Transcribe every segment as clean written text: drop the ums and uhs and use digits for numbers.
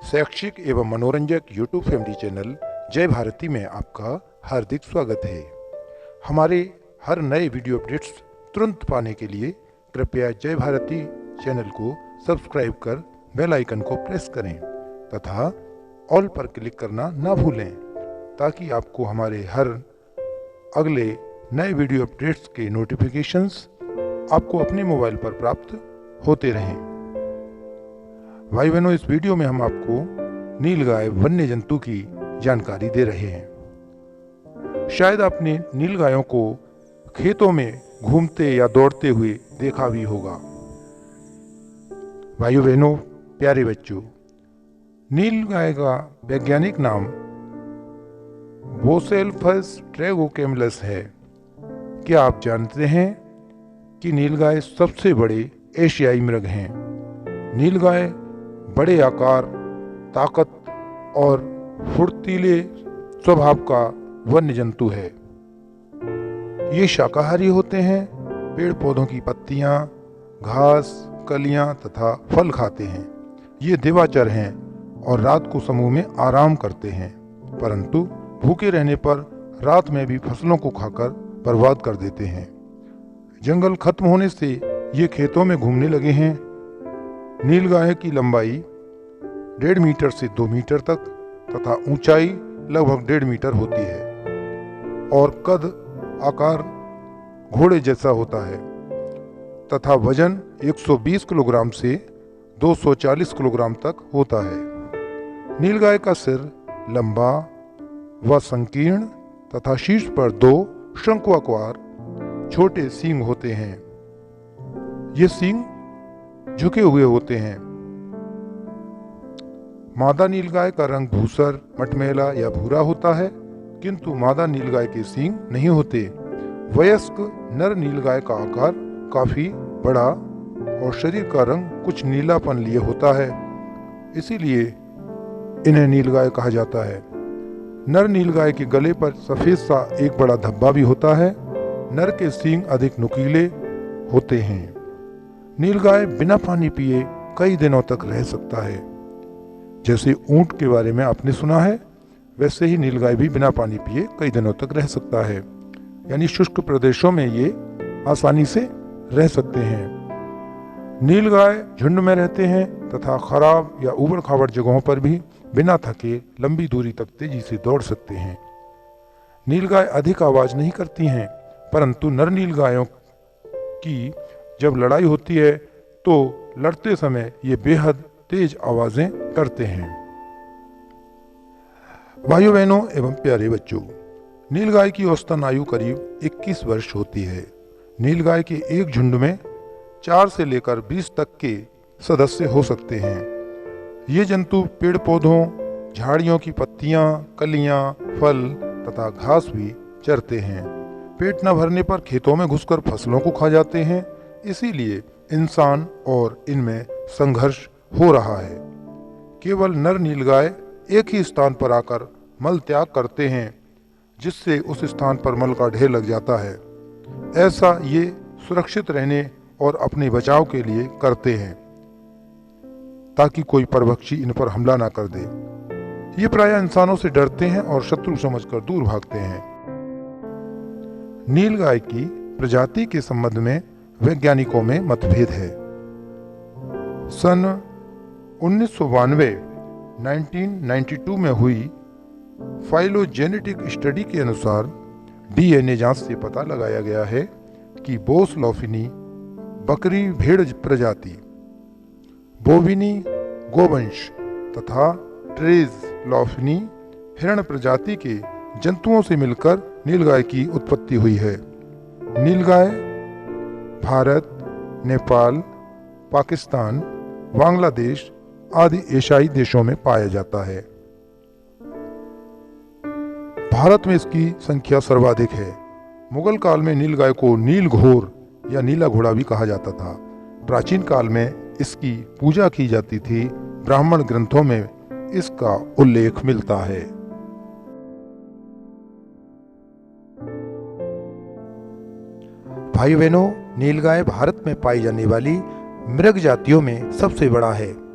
शैक्षिक एवं मनोरंजक यूट्यूब फैमिली चैनल जय भारती में आपका हार्दिक स्वागत है। हमारे हर नए वीडियो अपडेट्स तुरंत पाने के लिए कृपया जय भारती चैनल को सब्सक्राइब कर बेल आइकन को प्रेस करें तथा ऑल पर क्लिक करना ना भूलें, ताकि आपको हमारे हर अगले नए वीडियो अपडेट्स के नोटिफिकेशंस आपको अपने मोबाइल पर प्राप्त होते रहें। भाई बहनों, इस वीडियो में हम आपको नीलगाय वन्य जंतु की जानकारी दे रहे हैं। शायद आपने नीलगायों को खेतों में घूमते या दौड़ते हुए देखा भी होगा। भाइयों बहनों, प्यारे बच्चों, नीलगाय का वैज्ञानिक नाम बोसेल्फस ट्रैगोकैमिलस है। क्या आप जानते हैं कि नीलगाय सबसे बड़े एशियाई मृग हैं? नीलगाय बड़े आकार, ताकत और फुर्तीले स्वभाव का वन्य जंतु है। ये शाकाहारी होते हैं, पेड़ पौधों की पत्तियां, घास, कलियां तथा फल खाते हैं। ये दिवाचर हैं और रात को समूह में आराम करते हैं, परंतु भूखे रहने पर रात में भी फसलों को खाकर बर्बाद कर देते हैं। जंगल खत्म होने से ये खेतों में घूमने लगे हैं। नीलगाय की लंबाई 1.5 मीटर से 2 मीटर तक तथा ऊंचाई लगभग 1.5 मीटर होती है और कद आकार घोड़े जैसा होता है तथा वजन 120 किलोग्राम से 240 किलोग्राम तक होता है। नीलगाय का सिर लंबा व संकीर्ण तथा शीर्ष पर 2 शंक्वाकार छोटे सींग होते हैं। ये सींग झुके हुए होते हैं। मादा नीलगाय का रंग धूसर, मटमैला या भूरा होता है, किंतु मादा नीलगाय के सींग नहीं होते। वयस्क नर नीलगाय का आकार काफी बड़ा और शरीर का रंग कुछ नीलापन लिए होता है, इसीलिए इन्हें नीलगाय कहा जाता है। नर नीलगाय के गले पर सफेद सा एक बड़ा धब्बा भी होता है। नर के सींग अधिक नुकीले होते हैं। नीलगाय बिना पानी पिए कई दिनों तक रह सकता है। जैसे ऊंट के बारे में आपने सुना है, वैसे ही नीलगाय भी बिना पानी पिए कई दिनों तक रह सकता है, यानी शुष्क प्रदेशों में ये आसानी से रह सकते हैं। नीलगाय झुंड में रहते हैं तथा खराब या उबड़ खाबड़ जगहों पर भी बिना थके लंबी दूरी तक तेजी से दौड़ सकते हैं। नीलगाय अधिक आवाज नहीं करती हैं, परंतु नर नीलगायों की जब लड़ाई होती है तो लड़ते समय ये बेहद तेज आवाजें करते हैं। भाइयों बहनों एवं प्यारे बच्चों, नीलगाय की औसतन आयु करीब 21 वर्ष होती है। नीलगाय के एक झुंड में 4 से लेकर 20 तक के सदस्य हो सकते हैं। ये जंतु पेड़ पौधों, झाड़ियों की पत्तियां, कलियां, फल तथा घास भी चरते हैं। पेट न भरने पर खेतों में घुसकर फसलों को खा जाते हैं, इसीलिए इंसान और इनमें संघर्ष हो रहा है। केवल नर नीलगाय एक ही स्थान पर आकर मल त्याग करते हैं, जिससे उस स्थान पर मल का ढेर लग जाता है। ऐसा ये सुरक्षित रहने और अपने बचाव के लिए करते हैं, ताकि कोई परभक्षी इन पर हमला ना कर दे। ये प्रायः इंसानों से डरते हैं और शत्रु समझकर दूर भागते हैं। नीलगाय की प्रजाति के संबंध में वैज्ञानिकों में मतभेद है। सन 1992 में हुई फाइलोजेनेटिक स्टडी के अनुसार डीएनए जांच से पता लगाया गया है कि बोस लॉफिनी बकरी भेड़ प्रजाति, बोविनी गोवंश तथा ट्रेज लॉफिनी हिरण प्रजाति के जंतुओं से मिलकर नीलगाय की उत्पत्ति हुई है। नीलगाय भारत, नेपाल, पाकिस्तान, बांग्लादेश आदि एशियाई देशों में पाया जाता है। भारत में इसकी संख्या सर्वाधिक है। मुगल काल में नीलगाय को नील घोर या नीला घोड़ा भी कहा जाता था। प्राचीन काल में इसकी पूजा की जाती थी। ब्राह्मण ग्रंथों में इसका उल्लेख मिलता है। भाई बहनों, नीलगाय भारत में पाई जाने वाली मृग जातियों में सबसे बड़ा है।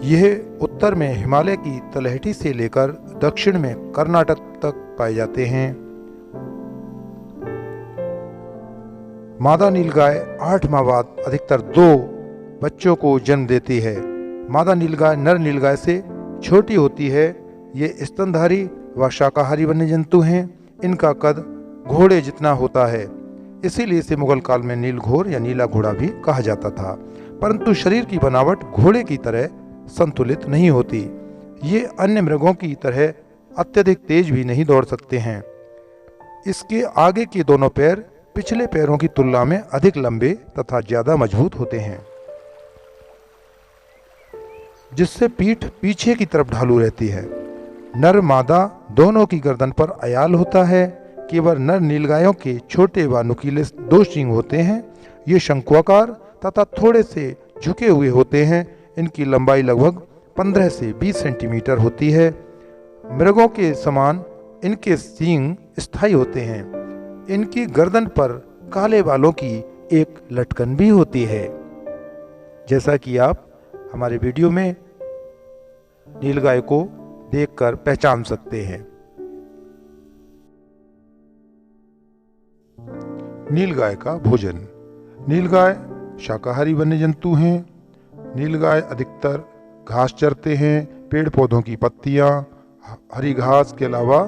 यह उत्तर में हिमालय की तलहटी से लेकर दक्षिण में कर्नाटक तक पाए जाते हैं। मादा नीलगाय 8 माह बाद अधिकतर 2 बच्चों को जन्म देती है। मादा नीलगाय नर नीलगाय से छोटी होती है। ये स्तनधारी व शाकाहारी वन्य जंतु हैं। इनका कद घोड़े जितना होता है, इसीलिए इसे मुगल काल में नील घोर या नीला घोड़ा भी कहा जाता था। परंतु शरीर की बनावट घोड़े की तरह संतुलित नहीं होती। ये अन्य मृगों की तरह अत्यधिक तेज भी नहीं दौड़ सकते हैं। इसके आगे के दोनों पैर पिछले पैरों की तुलना में अधिक लंबे तथा ज्यादा मजबूत होते हैं, जिससे पीठ पीछे की तरफ ढालू रहती है। नर मादा दोनों की गर्दन पर अयाल होता है। केवल नर नीलगायों के छोटे व नुकीले 2 सींग होते हैं। ये शंकुआकार तथा थोड़े से झुके हुए होते हैं। इनकी लंबाई लगभग 15 से 20 सेंटीमीटर होती है। मृगों के समान इनके सींग स्थायी होते हैं। इनकी गर्दन पर काले बालों की एक लटकन भी होती है, जैसा कि आप हमारे वीडियो में नीलगाय को देखकर पहचान सकते हैं। नीलगाय का भोजन। नीलगाय शाकाहारी वन्य जंतु हैं। नीलगाय अधिकतर घास चरते हैं। पेड़ पौधों की पत्तियां, हरी घास के अलावा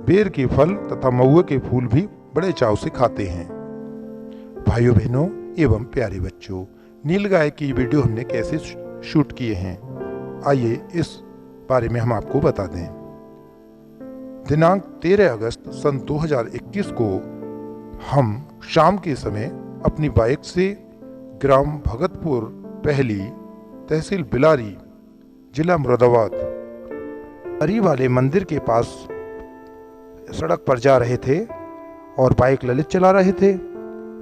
बेर के फल तथा महुए के फूल भी बड़े चाव से खाते हैं। भाइयों बहनों एवं प्यारे बच्चों, नीलगाय की वीडियो हमने कैसे शूट किए हैं, आइए इस बारे में हम आपको बता दें। दिनांक 13 अगस्त सन 2021 को हम शाम के समय अपनी बाइक से ग्राम भगतपुर पहली, तहसील बिलारी, जिला मुरादाबाद हरी वाले मंदिर के पास सड़क पर जा रहे थे और बाइक ललित चला रहे थे।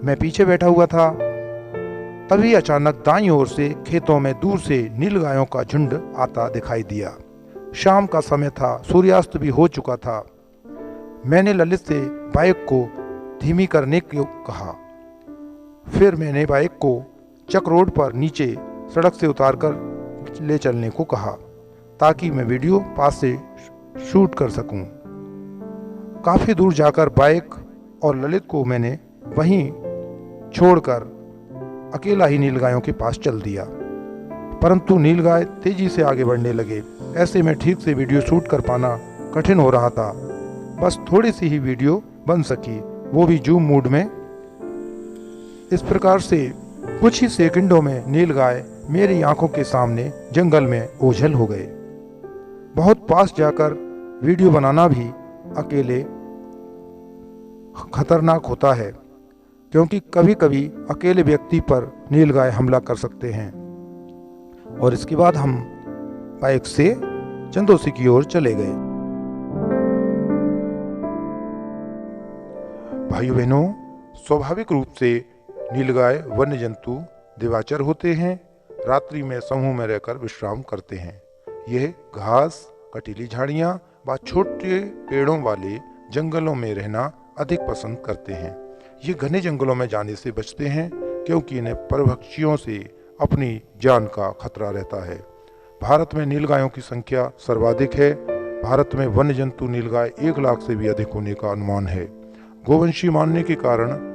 मैं पीछे बैठा हुआ था। तभी अचानक दाईं ओर से खेतों में दूर से नीलगायों का झुंड आता दिखाई दिया। शाम का समय था, सूर्यास्त भी हो चुका था। मैंने ललित से बाइक को धीमी करने को कहा। फिर मैंने बाइक को चक रोड पर नीचे सड़क से उतारकर ले चलने को कहा, ताकि मैं वीडियो पास से शूट कर सकूं। काफी दूर जाकर बाइक और ललित को मैंने वहीं छोड़कर अकेला ही नीलगायों के पास चल दिया। परंतु नीलगाय तेजी से आगे बढ़ने लगे। ऐसे में ठीक से वीडियो शूट कर पाना कठिन हो रहा था। बस थोड़ी सी ही वीडियो बन सकी, वो भी जूम मोड में। इस प्रकार से कुछ ही सेकंडों में नीलगाय मेरी आंखों के सामने जंगल में ओझल हो गए। बहुत पास जाकर वीडियो बनाना भी अकेले खतरनाक होता है, क्योंकि कभी कभी अकेले व्यक्ति पर नीलगाय हमला कर सकते हैं। और इसके बाद हम बाइक से चंदौसी की ओर चले गए। भाइयों बहनों, स्वाभाविक रूप से नीलगाय वन्य जंतु दिवाचर होते हैं। रात्रि में समूह में रहकर विश्राम करते हैं। यह घास, कटीली झाड़ियां व छोटे पेड़ों वाले जंगलों में रहना अधिक पसंद करते हैं। ये घने जंगलों में जाने से बचते हैं, क्योंकि इन्हें परभक्षियों से अपनी जान का खतरा रहता है। भारत में नीलगायों की संख्या सर्वाधिक है। भारत में वन्य जंतु नीलगाय 1 लाख से भी अधिक होने का अनुमान है। गोवंशी मानने के कारण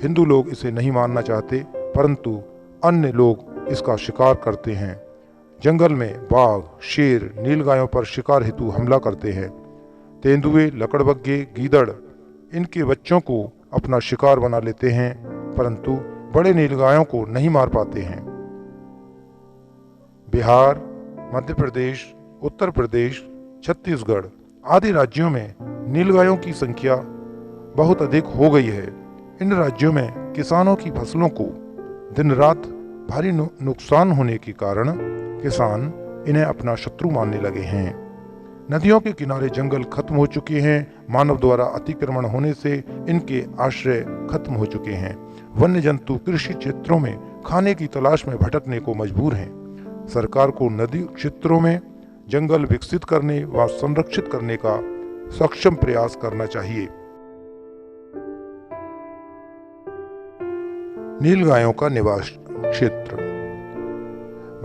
हिंदू लोग इसे नहीं मानना चाहते, परंतु अन्य लोग इसका शिकार करते हैं। जंगल में बाघ, शेर नीलगायों पर शिकार हेतु हमला करते हैं। तेंदुए, लकड़बग्गे, गीदड़ इनके बच्चों को अपना शिकार बना लेते हैं, परंतु बड़े नीलगायों को नहीं मार पाते हैं। बिहार, मध्य प्रदेश, उत्तर प्रदेश, छत्तीसगढ़ आदि राज्यों में नीलगायों की संख्या बहुत अधिक हो गई है। इन राज्यों में किसानों की फसलों को दिन रात भारी नुकसान होने के कारण किसान इन्हें अपना शत्रु मानने लगे हैं। नदियों के किनारे जंगल खत्म हो चुके हैं। मानव द्वारा अतिक्रमण होने से इनके आश्रय खत्म हो चुके हैं। वन्य जंतु कृषि क्षेत्रों में खाने की तलाश में भटकने को मजबूर हैं। सरकार को नदी क्षेत्रों में जंगल विकसित करने व संरक्षित करने का सक्षम प्रयास करना चाहिए। नीलगायों का निवास क्षेत्र।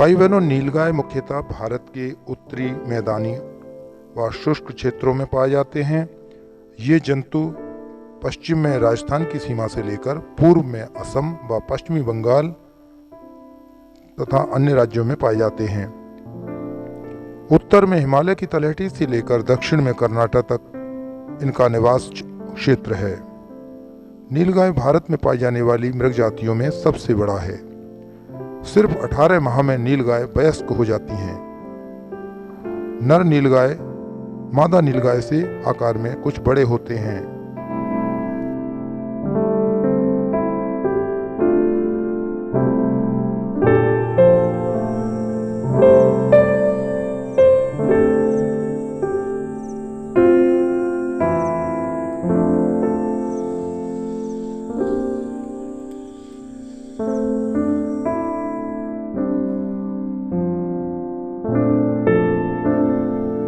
भाई बहनों, नीलगाय मुख्यतः भारत के उत्तरी मैदानी व शुष्क क्षेत्रों में पाए जाते हैं। ये जंतु पश्चिम में राजस्थान की सीमा से लेकर पूर्व में असम व पश्चिमी बंगाल तथा अन्य राज्यों में पाए जाते हैं। उत्तर में हिमालय की तलहटी से लेकर दक्षिण में कर्नाटक तक इनका निवास क्षेत्र है। नीलगाय भारत में पाई जाने वाली मृग जातियों में सबसे बड़ा है। सिर्फ 18 माह में नीलगाय वयस्क हो जाती हैं। नर नीलगाय मादा नीलगाय से आकार में कुछ बड़े होते हैं।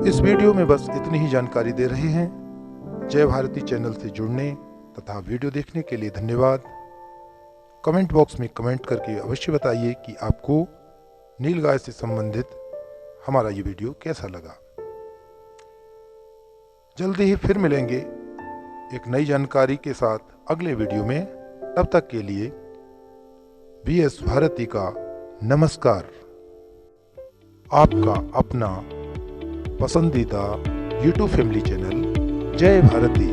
इस वीडियो में बस इतनी ही जानकारी दे रहे हैं। जय भारती चैनल से जुड़ने तथा वीडियो देखने के लिए धन्यवाद। कमेंट बॉक्स में कमेंट करके अवश्य बताइए कि आपको नीलगाय से संबंधित हमारा ये वीडियो कैसा लगा। जल्दी ही फिर मिलेंगे एक नई जानकारी के साथ अगले वीडियो में। तब तक के लिए VS भारती का नमस्कार। आपका अपना पसंदीदा YouTube फैमिली चैनल जय भारती।